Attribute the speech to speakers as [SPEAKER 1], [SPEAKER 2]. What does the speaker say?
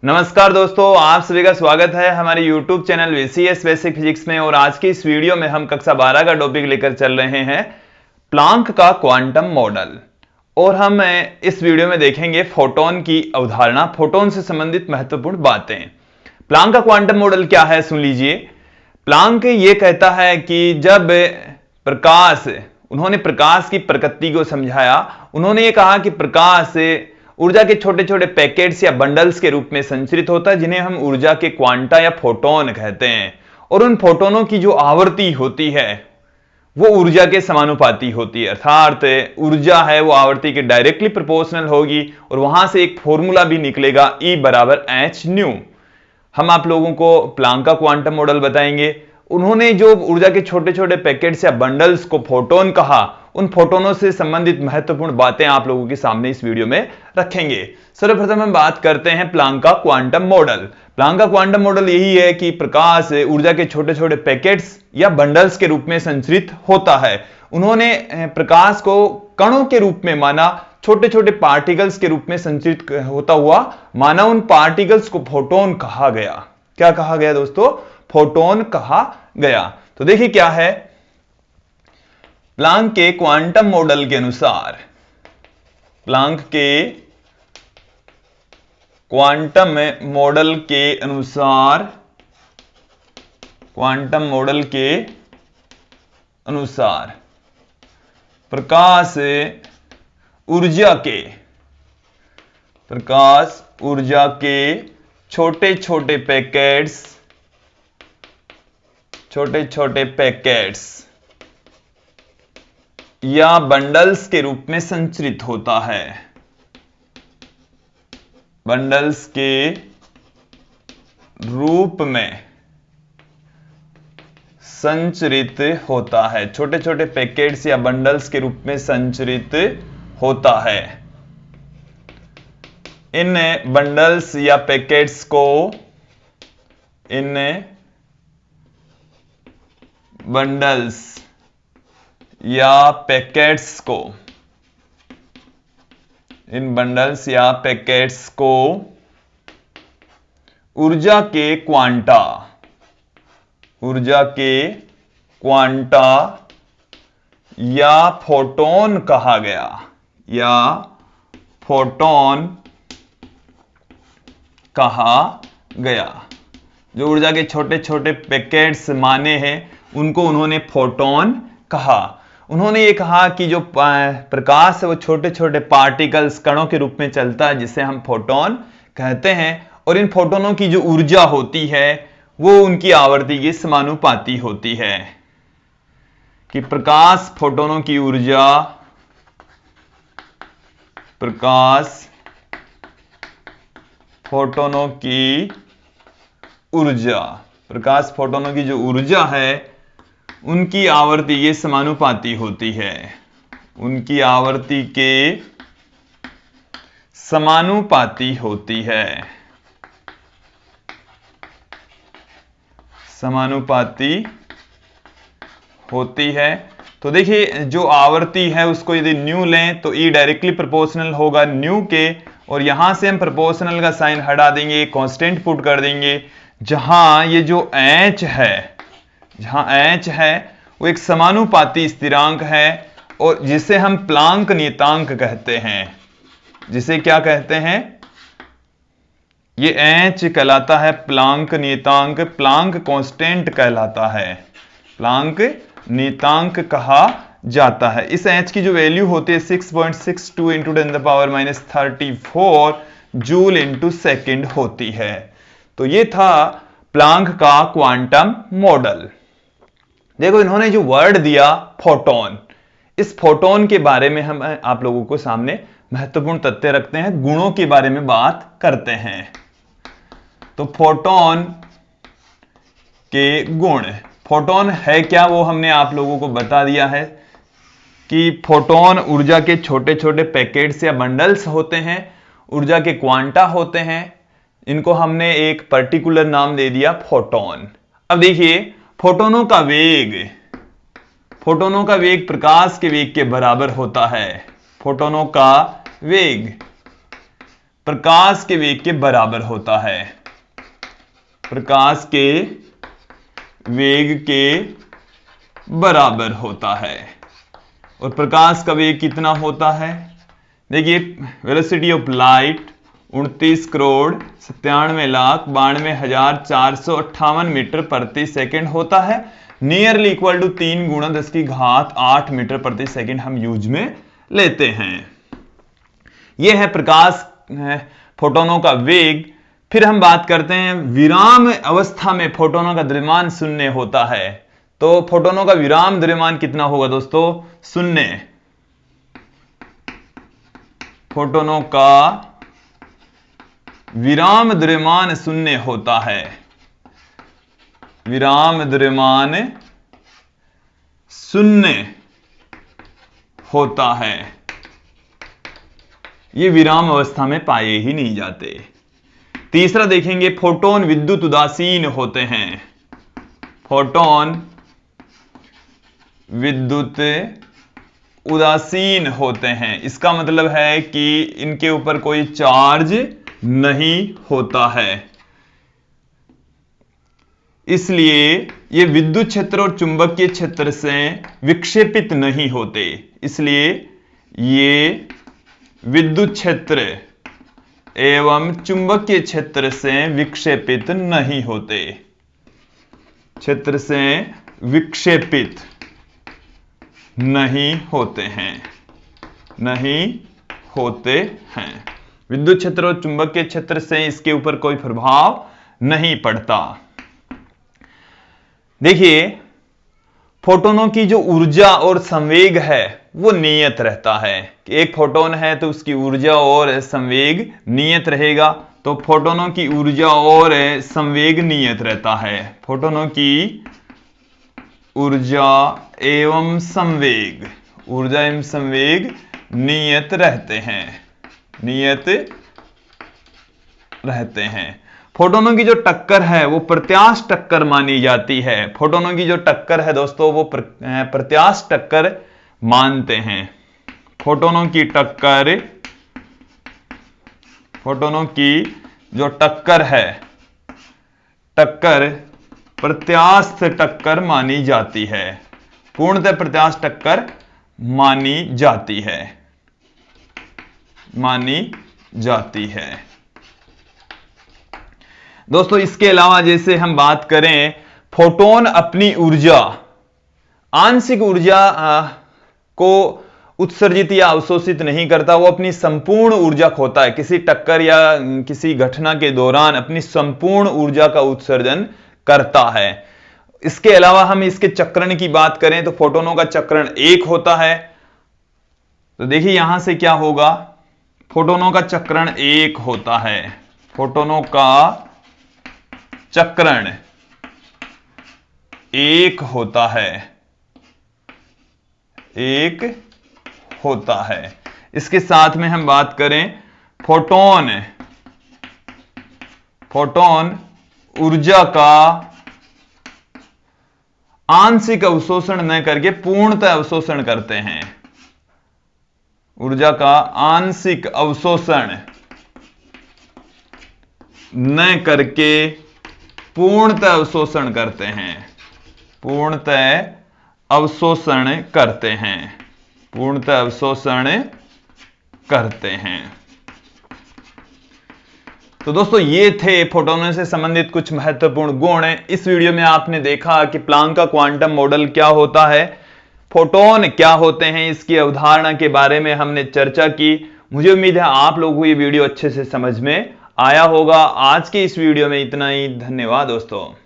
[SPEAKER 1] नमस्कार दोस्तों, आप सभी का स्वागत है हमारे YouTube channel VCS basic physics में। और आज की इस वीडियो में हम कक्षा 12 का टॉपिक लेकर चल रहे हैं प्लांक का क्वांटम मॉडल। और हम इस वीडियो में देखेंगे फोटोन की अवधारणा, फोटोन से संबंधित महत्वपूर्ण बातें। प्लांक का क्वांटम मॉडल क्या है, सुन लीजिए। प्लांक ये कहता है कि जब उन्होंने प्रकाश की प्रकृति को समझाया। उन्होंने ये कहा कि प्रकाश ऊर्जा के छोटे छोटे पैकेट्स या बंडल्स के रूप में संचरित होता है, जिन्हें हम ऊर्जा के क्वांटा या फोटोन कहते हैं। और उन फोटोनों की जो आवृत्ति होती है वो ऊर्जा के समानुपाती होती है, अर्थात ऊर्जा है वो आवृत्ति के डायरेक्टली प्रोपोर्शनल होगी। और वहां से एक फॉर्मूला भी निकलेगा, E बराबर एच न्यू। हम आप लोगों को प्लांक का क्वांटम मॉडल बताएंगे। उन्होंने जो ऊर्जा के छोटे छोटे पैकेट्स या बंडल्स को फोटोन कहा, उन फोटोनों से संबंधित महत्वपूर्ण बातें आप लोगों के सामने इस वीडियो में रखेंगे। सर्वप्रथम हम बात करते हैं प्लांक का क्वांटम मॉडल। प्लांक का क्वांटम मॉडल यही है कि प्रकाश ऊर्जा के छोटे छोटे पैकेट्स या बंडल्स के रूप में संचरित होता है। उन्होंने प्रकाश को कणों के रूप में माना, छोटे छोटे पार्टिकल्स के रूप में संचरित होता हुआ माना। उन पार्टिकल्स को फोटोन कहा गया। क्या कहा गया दोस्तों? फोटोन कहा गया। तो देखिए क्या है, प्लांक के क्वांटम मॉडल के अनुसार, प्लांक के क्वांटम मॉडल के अनुसार, क्वांटम मॉडल के अनुसार प्रकाश ऊर्जा के छोटे छोटे पैकेट्स या बंडल्स के रूप में संचरित होता है। बंडल्स के रूप में संचरित होता है, छोटे छोटे पैकेट्स या बंडल्स के रूप में संचरित होता है। इन बंडल्स या पैकेट्स को इन बंडल्स या पैकेट्स को ऊर्जा के क्वांटा या फोटोन कहा गया, या फोटोन कहा गया। जो ऊर्जा के छोटे छोटे पैकेट्स माने हैं उनको उन्होंने फोटोन कहा। उन्होंने ये कहा कि जो प्रकाश है वो छोटे छोटे पार्टिकल्स, कणों के रूप में चलता है, जिसे हम फोटोन कहते हैं। और इन फोटोनों की जो ऊर्जा होती है वो उनकी आवर्ती के समानुपाती होती है। कि प्रकाश फोटोनों की ऊर्जा, प्रकाश फोटोनों की जो ऊर्जा है उनकी आवर्ती ये समानुपाती होती है। उनकी आवर्ती के समानुपाती होती है। तो देखिए, जो आवर्ती है उसको यदि न्यू लें तो E डायरेक्टली प्रोपोर्शनल होगा न्यू के। और यहां से हम प्रोपोर्शनल का साइन हटा देंगे, कांस्टेंट पुट कर देंगे। जहां ये जो H है वो एक समानुपाती स्थिरांक है, और जिसे हम प्लांक नियतांक कहते हैं। जिसे क्या कहते हैं? ये H कहलाता है प्लांक नियतांक, प्लांक कांस्टेंट कहलाता है, प्लांक नियतांक कहा जाता है। इस H की जो वैल्यू होती है 6.62 इंटू 10⁻34 जूल इंटू सेकेंड होती है। तो ये था प्लांक का क्वांटम मॉडल। देखो, इन्होंने जो वर्ड दिया फोटोन, इस फोटोन के बारे में हम आप लोगों को सामने महत्वपूर्ण तथ्य रखते हैं, गुणों के बारे में बात करते हैं। तो फोटोन के गुण, फोटोन है क्या वो हमने आप लोगों को बता दिया है कि फोटोन ऊर्जा के छोटे छोटे पैकेट्स या बंडल्स होते हैं, ऊर्जा के क्वांटा होते हैं। इनको हमने एक पर्टिकुलर नाम दे दिया फोटोन। अब देखिए, फोटोनों का वेग प्रकाश के वेग के बराबर होता है। फोटोनों का वेग प्रकाश के वेग के बराबर होता है। प्रकाश के वेग के बराबर होता है। और प्रकाश का वेग कितना होता है? देखिए, वेलोसिटी ऑफ लाइट 29,97,92,458 मीटर प्रति सेकंड होता है। नियरली इक्वल टू 3 गुणा 10⁸ मीटर प्रति सेकंड हम यूज में लेते हैं। यह है प्रकाश फोटोनों का वेग। फिर हम बात करते हैं विराम अवस्था में फोटोनों का द्रव्यमान शून्य होता है। तो फोटोनों का विराम द्रव्यमान कितना होगा दोस्तों? शून्य। फोटोनों का विराम द्रव्यमान शून्य होता है। विराम द्रव्यमान शून्य होता है। ये विराम अवस्था में पाए ही नहीं जाते। तीसरा देखेंगे, फोटोन विद्युत उदासीन होते हैं। फोटोन विद्युत उदासीन होते हैं। इसका मतलब है कि इनके ऊपर कोई चार्ज नहीं होता है, इसलिए ये विद्युत क्षेत्र और चुंबकीय क्षेत्र से विक्षेपित नहीं होते। इसलिए ये विद्युत क्षेत्र एवं चुंबकीय क्षेत्र से विक्षेपित नहीं होते। क्षेत्र से विक्षेपित नहीं होते हैं। नहीं होते हैं। विद्युत क्षेत्र और चुंबकीय क्षेत्र से इसके ऊपर कोई प्रभाव नहीं पड़ता। देखिए, फोटोनों की जो ऊर्जा और संवेग है वो नियत रहता है। कि एक फोटोन है तो उसकी ऊर्जा और संवेग नियत रहेगा। तो फोटोनों की ऊर्जा और संवेग नियत रहता है। फोटोनों की ऊर्जा एवं संवेग, ऊर्जा एवं संवेग नियत रहते हैं। नियत रहते हैं। फोटोनों की जो टक्कर है वो प्रत्यास्थ टक्कर मानी जाती है। फोटोनों की जो टक्कर है दोस्तों वो प्रत्यास्थ टक्कर मानते हैं। फोटोनों की टक्कर, फोटोनों की जो टक्कर है, टक्कर प्रत्यास्थ टक्कर मानी जाती है। पूर्णतः प्रत्यास्थ टक्कर मानी जाती है। मानी जाती है। दोस्तों, इसके अलावा जैसे हम बात करें, फोटोन अपनी ऊर्जा, आंशिक ऊर्जा को उत्सर्जित या अवशोषित नहीं करता। वो अपनी संपूर्ण ऊर्जा खोता है। किसी टक्कर या किसी घटना के दौरान अपनी संपूर्ण ऊर्जा का उत्सर्जन करता है। इसके अलावा हम इसके चक्रण की बात करें तो फोटोनों का चक्रण 1 होता है। तो देखिए यहां से क्या होगा, फोटोनों का चक्रण 1 होता है। फोटोनों का चक्रण 1 होता है। 1 होता है। इसके साथ में हम बात करें, फोटोन ऊर्जा का आंशिक अवशोषण न करके पूर्णतः अवशोषण करते हैं। ऊर्जा का आंशिक अवशोषण न करके पूर्णतः अवशोषण करते हैं। पूर्णतः अवशोषण करते हैं। पूर्णतः अवशोषण करते हैं। तो दोस्तों, ये थे फोटोनों से संबंधित कुछ महत्वपूर्ण गुण। इस वीडियो में आपने देखा कि प्लांक का क्वांटम मॉडल क्या होता है, फोटोन क्या होते हैं, इसकी अवधारणा के बारे में हमने चर्चा की। मुझे उम्मीद है आप लोगों को ये वीडियो अच्छे से समझ में आया होगा। आज के इस वीडियो में इतना ही। धन्यवाद दोस्तों।